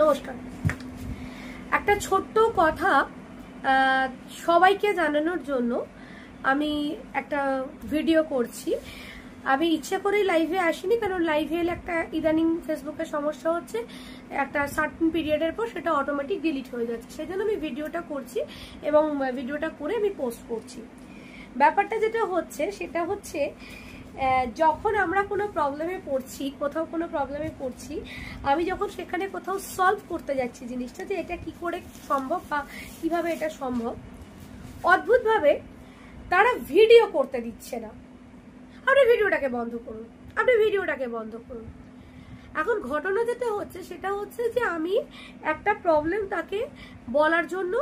নমস্কার। একটা ছোট্ট কথা সবাইকে জানানোর জন্য আমি একটা ভিডিও করছি। আমি ইচ্ছা করেই লাইভে আসিনি, কারণ লাইভে এলে একটা ইদানিং ফেসবুকে সমস্যা হচ্ছে, একটা সার্টেন পিরিয়ডের পর সেটা অটোমেটিক ডিলিট হয়ে যাচ্ছে। সেই জন্য আমি ভিডিওটা করছি এবং ভিডিওটা করে আমি পোস্ট করছি। ব্যাপারটা যেটা হচ্ছে সেটা হচ্ছে, যখন আমরা কোনো প্রবলেমে পড়ছি, কোথাও কোনো প্রবলেমে পড়ছি, আমি যখন সেখানে কোথাও সলভ করতে যাচ্ছি জিনিসটা, যে এটা কি করে সম্ভব বা কিভাবে এটা সম্ভব, অদ্ভুতভাবে তারা ভিডিও করতে দিচ্ছে না। আপনি ভিডিওটাকে বন্ধ করুন, আপনি ভিডিওটাকে বন্ধ করুন। এখন ঘটনা যেটা হচ্ছে সেটা হচ্ছে যে আমি একটা প্রবলেম তাকে বলার জন্য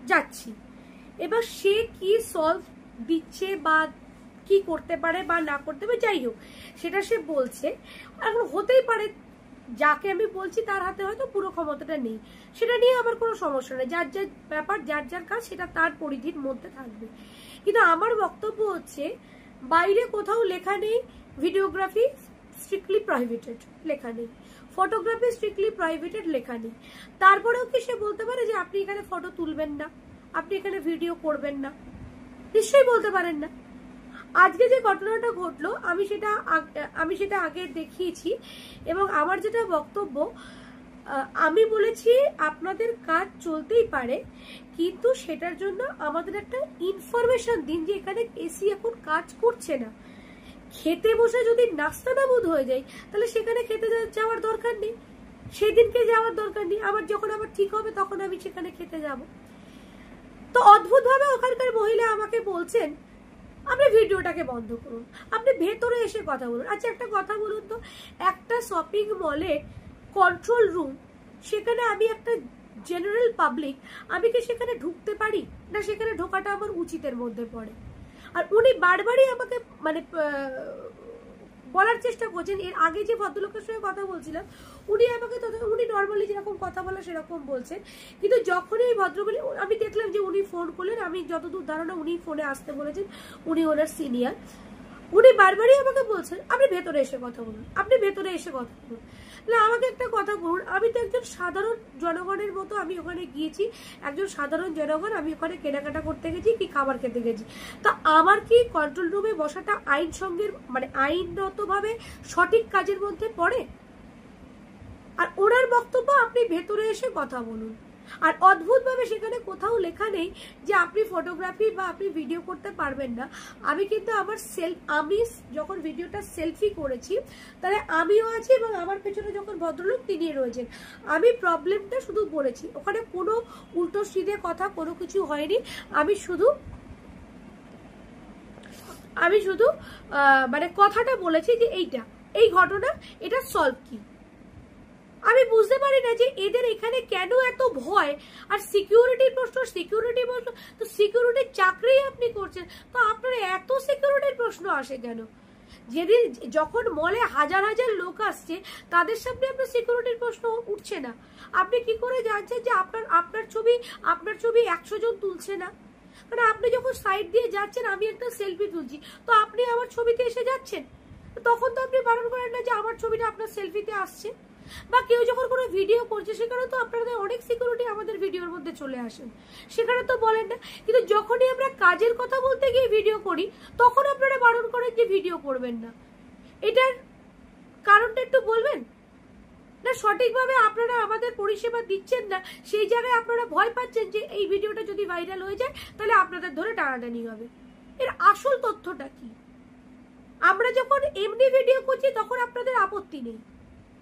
যাচ্ছি, এবার সে কি সলভ দিচ্ছে বা কি করতে পারে বা না করতে পারে, যাই হোক সেটা সে বলছে। এখন হতেই পারে যাকে আমি বলছি তার হাতে হয়তো পুরো ক্ষমতাটা নেই, সেটা নিয়ে আমার কোনো সমস্যা নেই। যার যার ব্যাপার, যার যার কাজ, সেটা তার পরিধির মধ্যে থাকবে। কিন্তু আমার বক্তব্য হচ্ছে, বাইরে কোথাও লেখা নেই ভিডিওগ্রাফি স্ট্রিক্টলি প্রহিবিটেড, লেখা নেই ফটোগ্রাফি স্ট্রিক্টলি প্রহিবিটেড, লেখা নেই। তারপরেও কি সে বলতে পারে যে আপনি এখানে ফটো তুলবেন না, আপনি এখানে ভিডিও করবেন না? নিশ্চয়ই বলতে পারেন না। আজকে যে ঘটনাটা ঘটলো আমি সেটা আগে দেখিয়েছি, এবং আমার যেটা বক্তব্য, আমি বলেছি আপনাদের কাজ চলতেই পারে, কিন্তু সেটার জন্য আমাদের একটা ইনফরমেশন দিন যে এখানে এসি এখন কাজ করছে না। খেতে বসে যদি নাস্তা নাবুদ হয়ে যায়, তাহলে সেখানে খেতে যাওয়ার দরকার নেই, সেদিনকে যাওয়ার দরকার নেই। আবার যখন আবার ঠিক হবে তখন আমি সেখানে খেতে যাব। তো অদ্ভুতভাবে ওখানকার মহিলা আমাকে বলছেন আপনি ভিডিওটাকে বন্ধ করুন, আপনি ভেতরে এসে কথা বলুন। আচ্ছা একটা কথা বলুন তো, একটা শপিং মলের কন্ট্রোল রুম, সেখানে আমি একটা জেনারেল পাবলিক, আমি কি সেখানে ঢুকতে পারি না? সেখানে ঢোকাটা আমার উচিতের মধ্যে পড়ে। আর উনি বারবারই আমাকে মানে বলার চেষ্টা করছেন। এর আগে যে ভদ্রলোকের সঙ্গে কথা বলছিলাম, উনি আমাকে উনি নর্মালি যেরকম কথা বলা সেরকম বলছেন, কিন্তু যখনই এই ভদ্রমহিলা, আমি দেখলাম যে উনি ফোন করলেন, আমি যতদূর ধারণা উনি ফোনে আসতে বলেছেন, উনি ওনার সিনিয়র, উনি বারবারই আমাকে বলছেন আপনি ভেতরে এসে কথা বলুন, আপনি ভেতরে এসে কথা বলুন। না, আমাকে একটা কথা বলুন, আমি তো একজন সাধারণ জনগণের মতো আমি ওখানে গিয়েছি, একজন সাধারণ জনগণ, আমি ওখানে কেনাকাটা করতে গেছি কি খাবার খেতে গেছি, তা আমার কি কন্ট্রোল রুমে বসাটা আইন সঙ্গের মানে আইনগতভাবে সঠিক কাজের মধ্যে পড়ে? আর ওনার বক্তব্য আপনি ভেতরে এসে কথা বলুন। আর অদ্ভুতভাবে সেখানে কোথাও লেখা নেই যে আপনি ফটোগ্রাফি বা আপনি ভিডিও করতে পারবেন না। আমি কিন্তু আমি যখন ভিডিওটা সেলফি করেছি, তাহলে আমিও আছি এবং আমার পেছনে যখন ভদ্রলোক তিনি রয়েছেন, আমি প্রবলেমটা শুধু বলেছি, ওখানে কোনো উল্টো সিধে কথা কোনো কিছু হয়নি। আমি শুধু মানে কথাটা বলেছি যে এই ঘটনা, এটা সলভ কি। আমি বুঝতে পারি না যে এদের এখানে কেন এত ভয়। আর সিকিউরিটির প্রশ্ন, তো সিকিউরিটির চাকরি আপনি করছেন, তো আপনার এত সিকিউরিটির প্রশ্ন আসে কেন? যখন মলে হাজার হাজার লোক আসছে, তাদের সামনে আপনার সিকিউরিটির প্রশ্ন উঠছে না? আপনি কি করে জানছেন যে আপনার ছবি 100 জন তুলছে না? মানে আপনি যখন সাইড দিয়ে যাচ্ছেন, আমি একটা সেলফি তুলছি, তো আপনি আমার ছবিতে এসে যাচ্ছেন, তখন তো আপনি বারণ করেন না যে আমার ছবিটা আপনার সেলফিতে আসছে। বা কেউ যখন কোনো ভিডিও করছে, সেখানে তো আপনাদের অনেক সিকিউরিটি আমাদের ভিডিওর মধ্যে চলে আসেন, সেখানে তো বলেন না। কিন্তু যখনই আমরা কাজের কথা বলতে গিয়ে ভিডিও করি, তখন আপনারা বারণ করেন যে ভিডিও করবেন না। এটার কারণটা একটু বলবেন না? সঠিকভাবে আপনারা আমাদের পরিষেবা দিচ্ছেন না, সেই জায়গায় আপনারা ভয় পাচ্ছেন যে এই ভিডিওটা যদি ভাইরাল হয়ে যায় তাহলে আপনাদের ধরে টানাটানি হবে। এর আসল তথ্যটা কি? আমরা যখন এমনি ভিডিও করছি তখন আপনাদের আপত্তি নেই,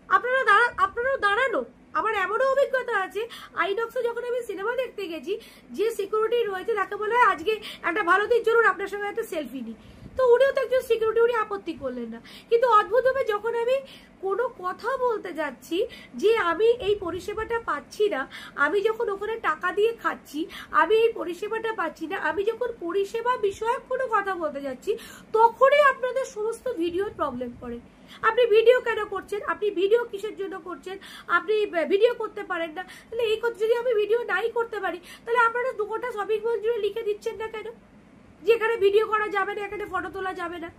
আপনারাও দাঁড়ানো। আমার এমনও অভিজ্ঞতা আছে, আইনক্সে যখন আমি সিনেমা দেখতে গেছি, যে সিকিউরিটি রয়েছে তাকে বলে আজকে একটা ভালো দিন, জরুর আপনার সঙ্গে একটা সেলফি নিই, তো উনিও তো একজন সিকিউরিটি, উনি আপত্তি করলেন না। কিন্তু অদ্ভুতভাবে যখন আমি কোনো কথা বলতে যাচ্ছি যে আমি এই পরিষেবাটা পাচ্ছি না, আমি যখন ওখানে টাকা দিয়ে খাচ্ছি, আমি এই পরিষেবাটা পাচ্ছি না, আমি যখন পরিষেবা বিষয়ক কোনো কথা বলতে যাচ্ছি, তখনই আপনাদের সমস্ত ভিডিওর প্রবলেম করে। আপনি ভিডিও কেন করছেন? আপনি ভিডিও কিসের জন্য করছেন? আপনি ভিডিও করতে পারেন না, তাহলে এই কথা যদি আমি ভিডিও নাই করতে পারি, তাহলে আপনারা 2 ঘন্টা শপিং মল জুড়ে লিখে দিচ্ছেন না কেন যে এখানে ভিডিও করা যাবে না, এখানে ফটো তোলা যাবে না?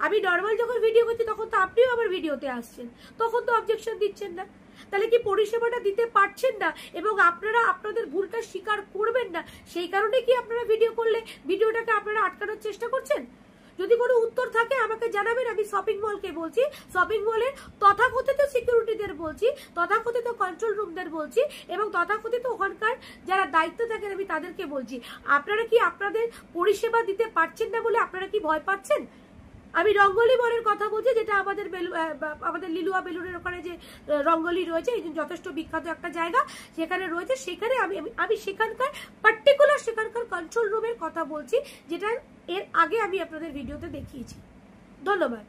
আমি নর্মাল যখন ভিডিও করছি তখন তো আপনিও আমার ভিডিওতে আসছেন, তখন তো অবজেকশন দিচ্ছেন না। তাহলে কি পরিষেবাটা দিতে পারছেন না এবং আপনারা আপনাদের ভুলটা স্বীকার করবেন না, সেই কারণে কি আপনারা ভিডিও করলে ভিডিওটাকে আপনারা আটকানোর চেষ্টা করছেন? যদি কোনো উত্তর থাকে আমাকে জানাবেন। আমি শপিং মলকে বলছি, শপিং মলের তথাকথিত সিকিউরিটিদের বলছি, তথাকথিত কন্ট্রোল রুমদের বলছি এবং তথাকথিত ওখানকার যারা দায়িত্ব থাকেন আমি তাদেরকে বলছি, আপনারা কি আপনাদের পরিষেবা দিতে পারছেন না বলে আপনারা কি ভয় পাচ্ছেন? আমি রঙ্গলি মলের কথা বলছি, যেটা আমাদের লিলুয়া বেলুনের ওখানে যে রঙ্গলি রয়েছে, এই যথেষ্ট বিখ্যাত একটা জায়গা, সেখানে রয়েছে। সেখানে আমি সেখানকার পার্টিকুলার সেখানকার কন্ট্রোল রুমের কথা বলছি, যেটা এর আগে আমি আপনাদের ভিডিওতে দেখিয়েছি। ধন্যবাদ।